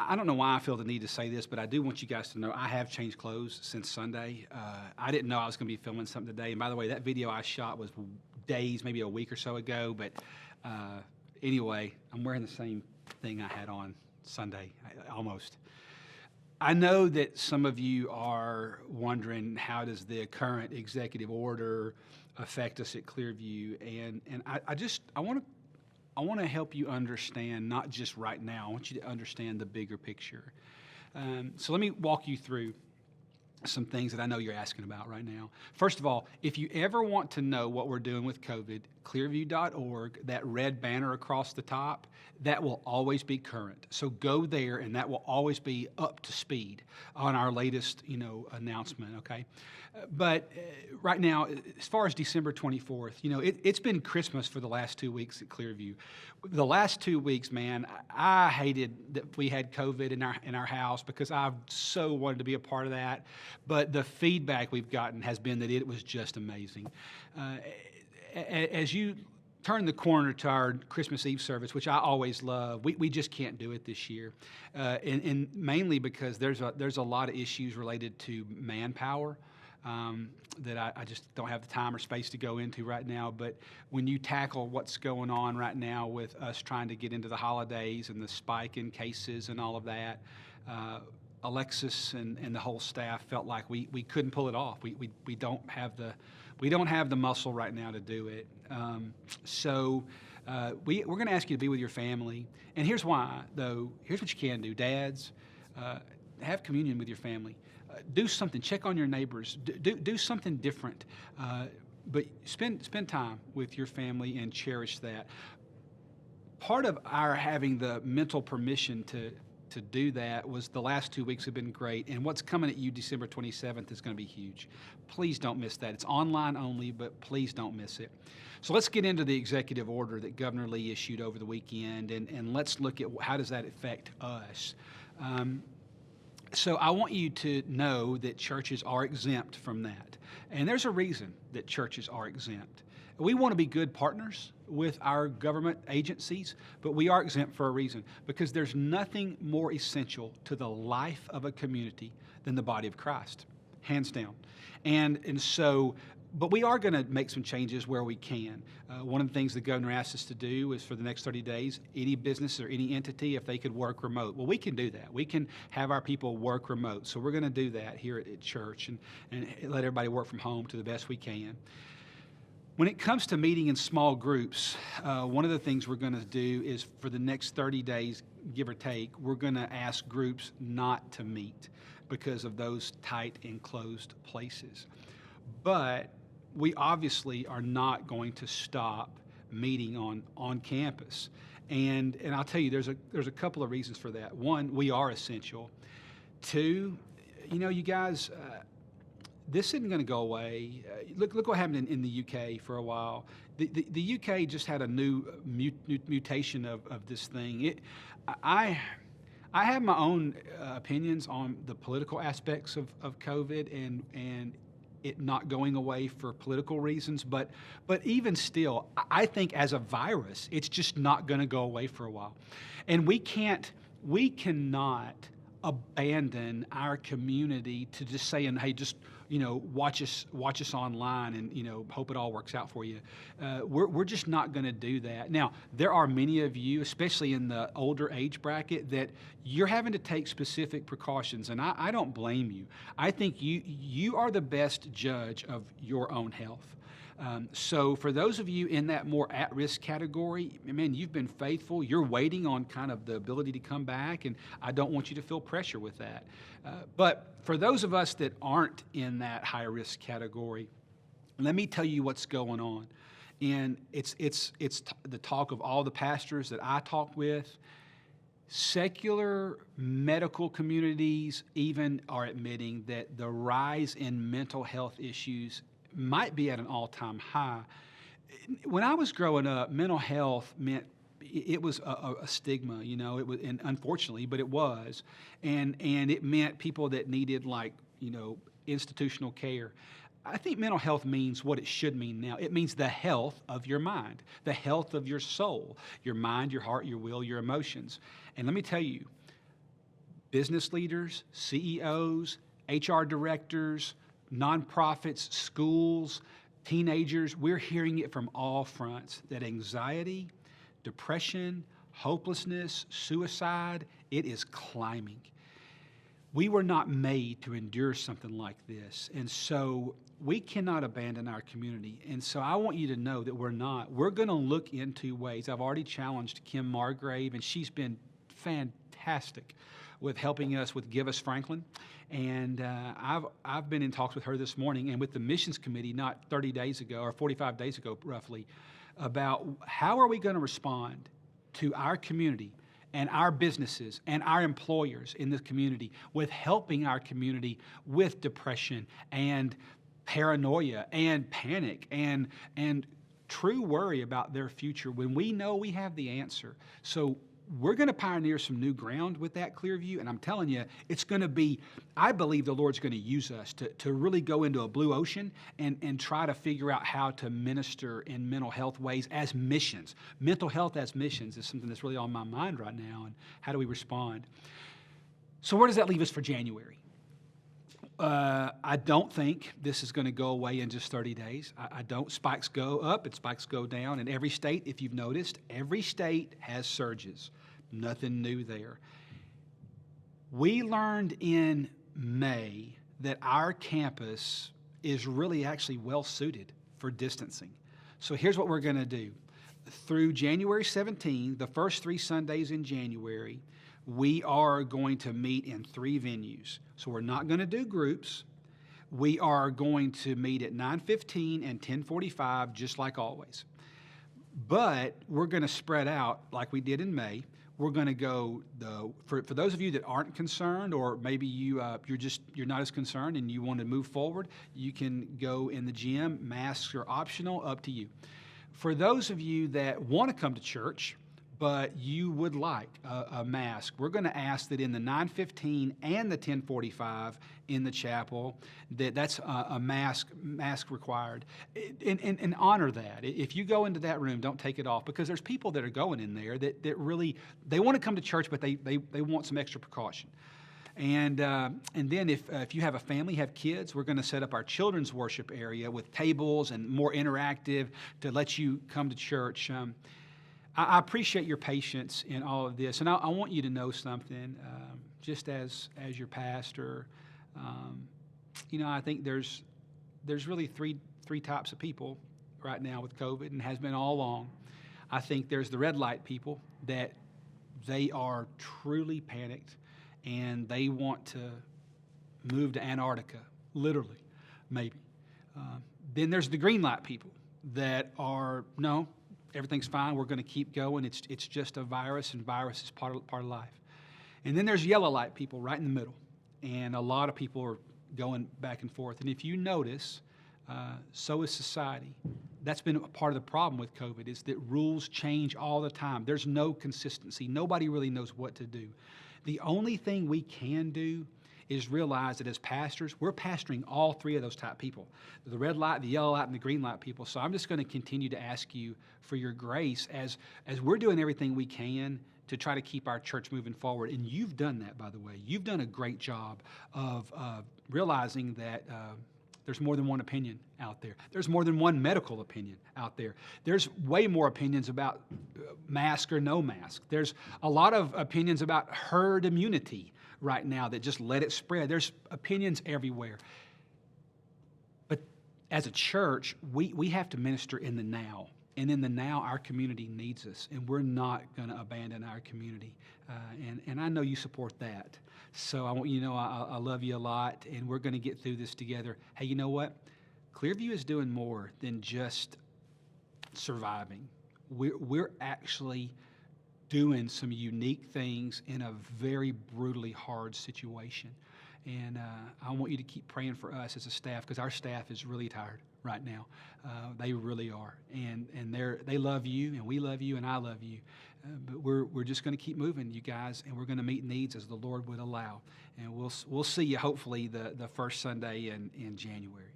I don't know why I feel the need to say this, but I do want you guys to know I have changed clothes since Sunday. I didn't know I was going to be filming something today. And by the way, that video I shot was days, maybe a week or so ago. But anyway, I'm wearing the same thing I had on Sunday, almost. I know that some of you are wondering, how does the current executive order affect us at Clearview? And I want to help you understand, not just right now. I want you to understand the bigger picture. So let me walk you through some things that I know you're asking about right now. First of all, if you ever want to know what we're doing with COVID, clearview.org, that red banner across the top, that will always be current. So go there, and that will always be up to speed on our latest, announcement, okay? But right now, as far as December 24th, it's been Christmas for the last 2 weeks at Clearview. The last 2 weeks, man, I hated that we had COVID in our house because I so wanted to be a part of that. But the feedback we've gotten has been that it was just amazing. As you turn the corner to our Christmas Eve service, which I always love, we just can't do it this year, and mainly because there's a lot of issues related to manpower that I just don't have the time or space to go into right now. But when you tackle what's going on right now with us trying to get into the holidays and the spike in cases and all of that, Alexis and the whole staff felt like we couldn't pull it off. We don't have the muscle right now to do it. So we're going to ask you to be with your family. And here's why, though. Here's what you can do, dads. Have communion with your family. Do something. Check on your neighbors. Do something different. But spend time with your family and cherish that. Part of our having the mental permission to do that was the last 2 weeks have been great, and what's coming at you December 27th is going to be huge. Please don't miss that. It's online only, but please don't miss it. So let's get into the executive order that Governor Lee issued over the weekend, and let's look at how does that affect us. So I want you to know that churches are exempt from that, and there's a reason that churches are exempt. We want to be good partners with our government agencies, but we are exempt for a reason, because there's nothing more essential to the life of a community than the body of Christ, hands down. And so, but we are going to make some changes where we can. One of the things the governor asked us to do is for the next 30 days, any business or any entity, if they could work remote. Well, we can do that. We can have our people work remote. So we're going to do that here at church and let everybody work from home to the best we can. When it comes to meeting in small groups, one of the things we're going to do is for the next 30 days, give or take, we're going to ask groups not to meet because of those tight, enclosed places. But we obviously are not going to stop meeting on campus. And I'll tell you, there's a couple of reasons for that. One, we are essential. Two, you guys, this isn't going to go away. Look what happened in the UK for a while. The UK just had a new mutation of this thing. I have my own opinions on the political aspects of COVID and it not going away for political reasons, but even still, I think as a virus, it's just not going to go away for a while. And we cannot abandon our community to just saying, hey, just watch us online and hope it all works out for you. We're just not going to do that. Now, there are many of you, especially in the older age bracket, that you're having to take specific precautions, and I don't blame you. I think you are the best judge of your own health. So for those of you in that more at-risk category, man, you've been faithful. You're waiting on kind of the ability to come back, and I don't want you to feel pressure with that. But for those of us that aren't in that high-risk category, let me tell you what's going on. And it's the talk of all the pastors that I talk with. Secular medical communities even are admitting that the rise in mental health issues might be at an all-time high. When I was growing up, mental health meant it was a stigma, it was, and unfortunately, but it was, and it meant people that needed institutional care. I think mental health means what it should mean now. It means the health of your mind, the health of your soul, your mind, your heart, your will, your emotions. And let me tell you, business leaders, CEOs, HR directors, nonprofits, schools, teenagers. We're hearing it from all fronts that anxiety, depression, hopelessness, suicide, it is climbing. We were not made to endure something like this. And so we cannot abandon our community. And so I want you to know that we're not. We're going to look into ways. I've already challenged Kim Margrave, and she's been fantastic with helping us with Give Us Franklin. And I've been in talks with her this morning and with the missions committee not 30 days ago or 45 days ago roughly about how are we going to respond to our community and our businesses and our employers in this community with helping our community with depression and paranoia and panic and true worry about their future when we know we have the answer. So we're going to pioneer some new ground with that Clearview, and I'm telling you, it's going to be, I believe the Lord's going to use us to really go into a blue ocean and try to figure out how to minister in mental health ways as missions. Mental health as missions is something that's really on my mind right now, and how do we respond? So where does that leave us for January? I don't think this is going to go away in just 30 days. I don't. Spikes go up and spikes go down. In every state, if you've noticed, every state has surges. Nothing new there. We learned in May that our campus is really actually well suited for distancing. So here's what we're going to do. Through January 17, the first 3 Sundays in January, we are going to meet in 3 venues. So we're not going to do groups. We are going to meet at 9:15 and 10:45, just like always. But we're going to spread out like we did in May. We're going to go, for those of you that aren't concerned, or maybe you're not as concerned and you want to move forward, you can go in the gym. Masks are optional, up to you. For those of you that want to come to church, but you would like a mask, we're going to ask that in the 9:15 and the 10:45 in the chapel, that's a mask required. And honor that. If you go into that room, don't take it off, because there's people that are going in there that really, they want to come to church, but they want some extra precaution. And then if you have a family, have kids, we're going to set up our children's worship area with tables and more interactive to let you come to church. I appreciate your patience in all of this, and I want you to know something, just as your pastor. I think there's really three types of people right now with COVID, and has been all along. I think there's the red light people that they are truly panicked, and they want to move to Antarctica, literally, maybe. Then there's the green light people that are, no, everything's fine, we're going to keep going, it's just a virus, and virus is part of life. And then there's yellow light people right in the middle, and a lot of people are going back and forth. And if you notice, so is society. That's been a part of the problem with COVID, is that rules change all the time. There's no consistency. Nobody really knows what to do. The only thing we can do is realize that as pastors, we're pastoring all 3 of those type people, the red light, the yellow light, and the green light people. So I'm just going to continue to ask you for your grace as we're doing everything we can to try to keep our church moving forward. And you've done that, by the way. You've done a great job of realizing that there's more than one opinion out there. There's more than one medical opinion out there. There's way more opinions about mask or no mask. There's a lot of opinions about herd immunity right now that just let it spread. There's opinions everywhere. But as a church, we have to minister in the now. And in the now, our community needs us, and we're not going to abandon our community. And I know you support that. So I want you to know I love you a lot, and we're going to get through this together. Hey, you know what? Clearview is doing more than just surviving. We're actually doing some unique things in a very brutally hard situation. And I want you to keep praying for us as a staff, because our staff is really tired right now. They really are. And they love you, and we love you, and I love you. But we're just going to keep moving, you guys, and we're going to meet needs as the Lord would allow. And we'll see you hopefully the first Sunday in January.